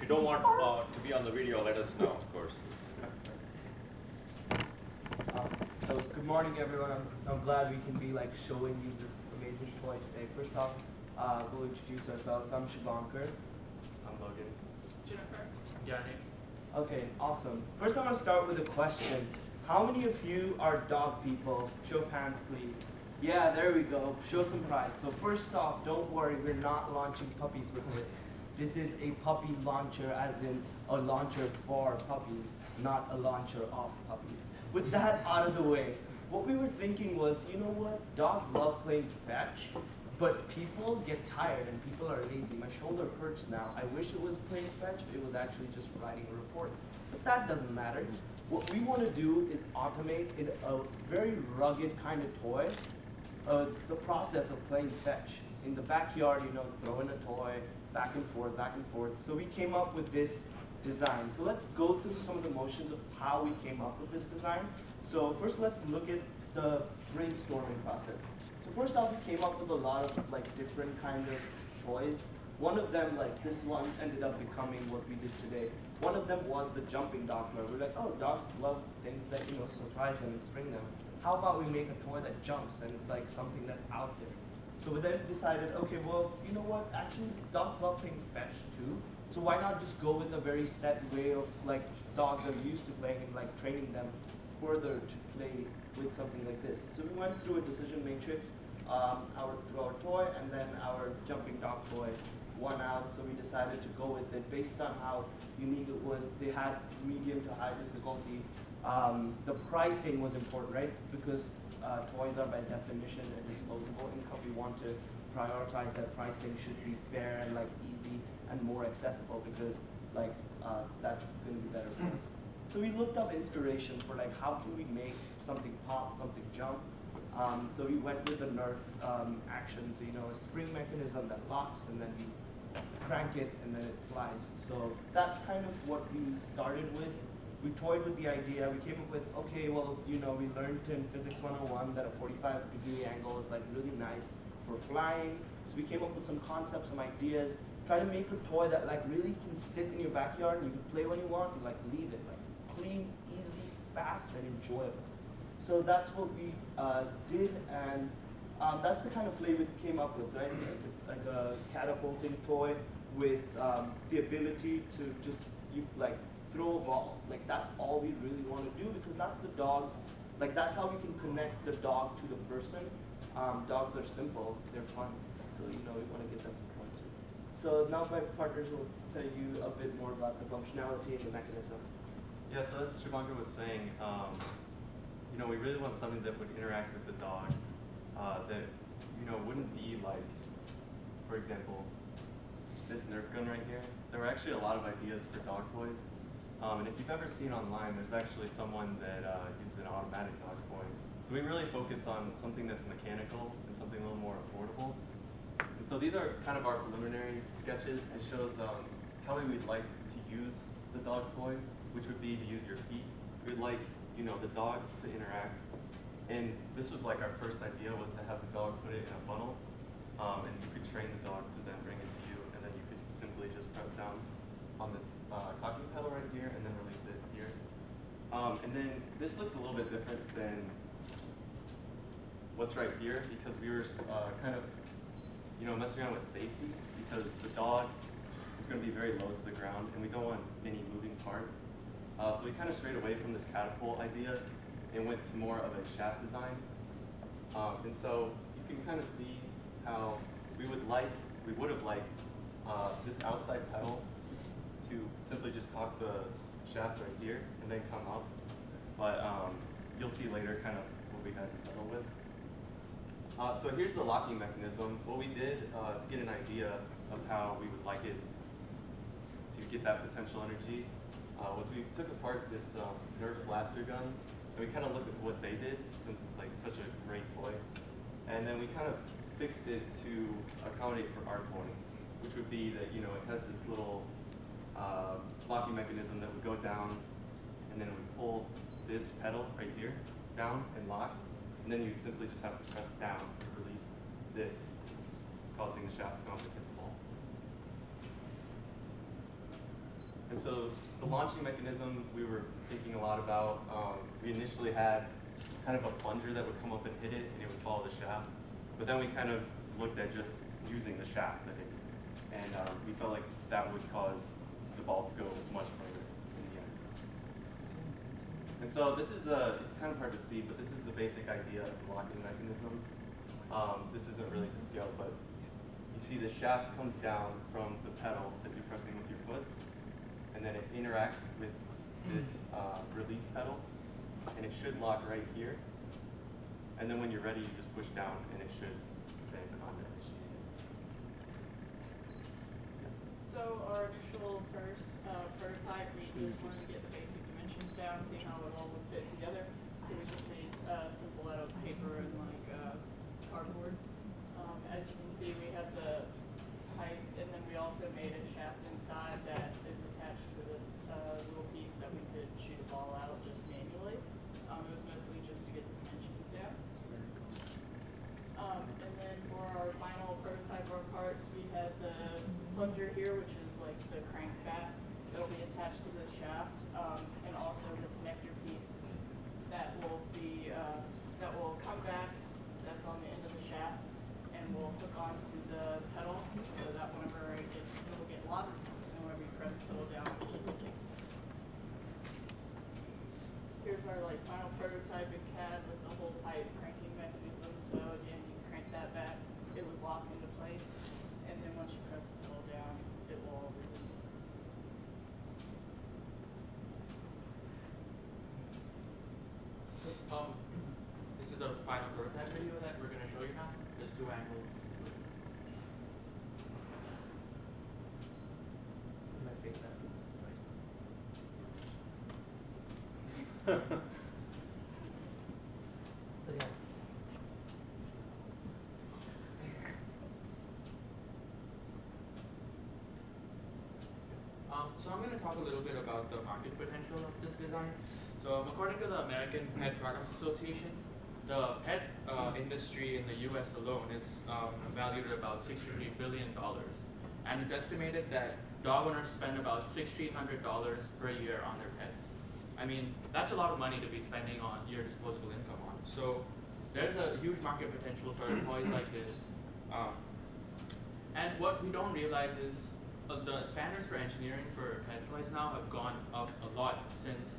you don't want to be on the video, let us know, of course. So good morning, everyone. I'm glad we can be showing you this amazing toy today. First off, we'll introduce ourselves. I'm Shivankar. I'm Logan. Jennifer. Yannick. Okay, awesome. First, I'm gonna start with a question. How many of you are dog people? Show of hands, please. Yeah, there we go. Show some pride. So first off, don't worry, we're not launching puppies with this. This is a puppy launcher, as in a launcher for puppies, not a launcher of puppies. With that out of the way, what we were thinking was, you know what? Dogs love playing fetch, but people get tired and people are lazy. My shoulder hurts now. I wish it was playing fetch, but it was actually just writing a report. But that doesn't matter. What we want to do is automate in a very rugged kind of toy the process of playing fetch. In the backyard, throw in a toy, back and forth, back and forth. So we came up with this design. So let's go through some of the motions of how we came up with this design. So first let's look at the brainstorming process. So first off, we came up with a lot of different kind of toys. One of them, this one, ended up becoming what we did today. One of them was the jumping dog toy. We're like, oh, dogs love things that surprise them and spring them. How about we make a toy that jumps and it's something that's out there? So we then decided, okay, well, you know what? Actually, dogs love playing fetch too. So why not just go with a very set way of dogs are used to playing and training them further to play with something like this. So we went through a decision matrix, through our toy, and then our jumping dog toy won out. So we decided to go with it based on how unique it was. They had medium to high difficulty. The pricing was important, right? Because toys are by definition a disposable income. We want to prioritize that pricing should be fair and easy and more accessible because that's going to be better for us. So we looked up inspiration for how can we make something pop, something jump. So we went with the Nerf action, so a spring mechanism that locks and then we crank it and then it flies. So that's kind of what we started with. We toyed with the idea. We came up with, okay, well, we learned in Physics 101 that a 45-degree angle is really nice for flying. So we came up with some concepts, some ideas. Try to make a toy that really can sit in your backyard and you can play when you want and leave it clean, easy, fast, and enjoyable. So that's what we did, and that's the kind of play we came up with, right? Like a catapulting toy with the ability to just throw a ball. That's all we really want to do because that's the dogs. That's how we can connect the dog to the person. Dogs are simple, they're fun, so we want to get them some fun too. So now my partners will tell you a bit more about the functionality and the mechanism. Yeah, so as Shivankar was saying, we really want something that would interact with the dog that, wouldn't be for example, this Nerf gun right here. There were actually a lot of ideas for dog toys. And if you've ever seen online, there's actually someone that uses an automatic dog toy. So we really focused on something that's mechanical and something a little more affordable. And so these are kind of our preliminary sketches. It shows how we would like to use the dog toy, which would be to use your feet. We'd like, the dog to interact. And this was our first idea was to have the dog put it in a funnel. And you could train the dog to then bring it to you, and then you could simply just press down on this cocking pedal right here and then release it here. And then this looks a little bit different than what's right here because we were kind of messing around with safety because the dog is going to be very low to the ground and we don't want any moving parts. So we kind of strayed away from this catapult idea and went to more of a shaft design. And so you can kind of see how we would have liked this outside pedal to simply just cock the shaft right here and then come up. But you'll see later kind of what we had to settle with. So here's the locking mechanism. What we did to get an idea of how we would like it to get that potential energy was we took apart this Nerf blaster gun and we kind of looked at what they did since it's such a great toy. And then we kind of fixed it to accommodate for our toy, which would be that it has this little locking mechanism that would go down and then it would pull this pedal right here down and lock. And then you simply just have to press down to release this, causing the shaft to come up and hit the ball. And so the launching mechanism we were thinking a lot about, we initially had kind of a plunger that would come up and hit it and it would follow the shaft. But then we kind of looked at just using the shaft to hit it. And we felt like that would cause the ball to go much further in the end. And so this is, it's kind of hard to see, but this is the basic idea of the locking mechanism. This isn't really to scale, but you see the shaft comes down from the pedal that you're pressing with your foot, and then it interacts with this release pedal, and it should lock right here. And then when you're ready, you just push down, and it should then uninitiate. So our initial first prototype, we just wanted to get the basic dimensions down, see how it all would fit together. So we just made simple out of paper and like cardboard. As you can see, we have the pipe, and then we also made a shaft inside that is attached to this little piece that we could shoot a ball out just manually. It was mostly just to get the dimensions down. And then for our final prototype of our parts, we had the plunger here, which is like the crank bat that'll be attached to the shaft, and also the connector piece that will be that will come back. That's on the end of the shaft, and will hook onto the pedal so that whenever it will get locked, and whenever you press the pedal down, it will release. Here's our like final prototype in CAD with the whole pipe cranking mechanism. So again, you crank that back, it would lock into place, and then once you press the pedal down, it will release. This is the final prototype video that we're going to show you now. There's two angles. My face after this device. So yeah. So I'm going to talk a little bit about the market potential of this design. So according to the American Pet Products Association, the pet industry in the US alone is valued at about $63 billion. And it's estimated that dog owners spend about $1,600 per year on their pets. I mean, that's a lot of money to be spending on your disposable income on. So there's a huge market potential for toys like this. And what we don't realize is the standards for engineering for pet toys now have gone up a lot since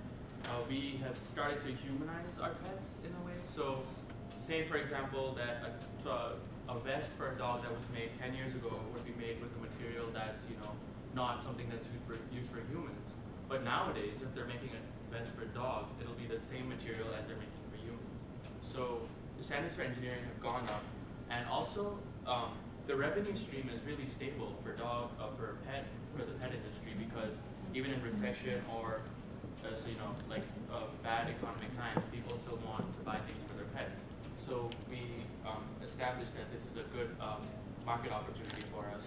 we have started to humanize our pets in a way. So say, for example, that a vest for a dog that was made 10 years ago would be made with a material that's, not something that's used for humans. But nowadays, if they're making a vest for dogs, it'll be the same material as they're making for humans. So the standards for engineering have gone up, and also the revenue stream is really stable for the pet industry, because even in recession or bad economic times, people still want to buy things for their pets. So we established that this is a good market opportunity for us.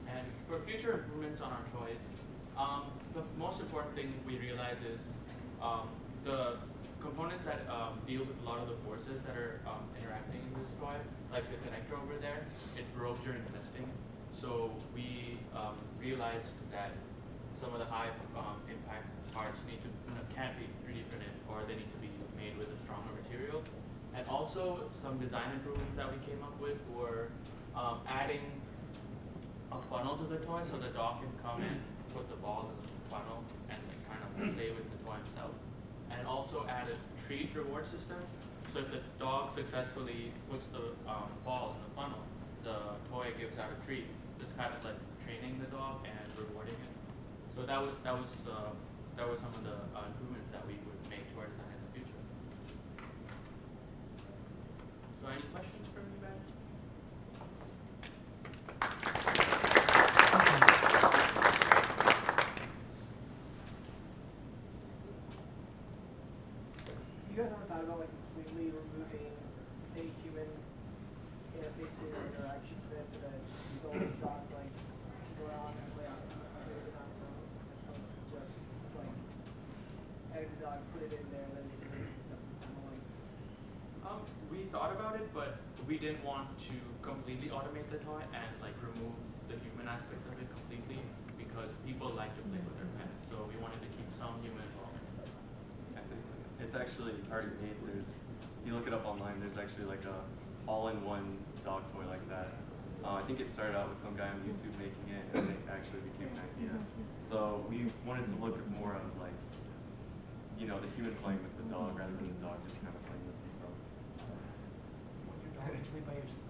And for future improvements on our toys, the most important thing we realize is the components that deal with a lot of the forces that are interacting in this toy, like the connector over there, it broke during testing. So we realized that some of the high impact parts can't be 3D printed, or they need to be made with a stronger material. And also some design improvements that we came up with were adding a funnel to the toy so the dog can come and put the ball in the funnel and kind of play with the toy himself. And also add a treat reward system. So if the dog successfully puts the ball in the funnel, the toy gives out a treat. It's kind of like training the dog and rewarding it. So that was some of the improvements that we would make to our design in the future. So any questions from you guys? You guys ever thought about completely removing any human interfacing or interaction with it, so that someone can just go around and play on it on its own, as opposed to just having the dog put it in there and then they can make stuff manually? We thought about it, but we didn't want to completely automate the toy and like remove the human aspect of it completely because people like to play with their pets. So we wanted to keep some human involvement. Can I say something? It's actually already made. If you look it up online, there's actually like a all-in-one dog toy like that. I think it started out with some guy on YouTube making it, and it actually became an idea. So we wanted to look at more of like, you know, the human playing with the dog rather than the dog just kind of playing with himself. Want your dog to play by yourself.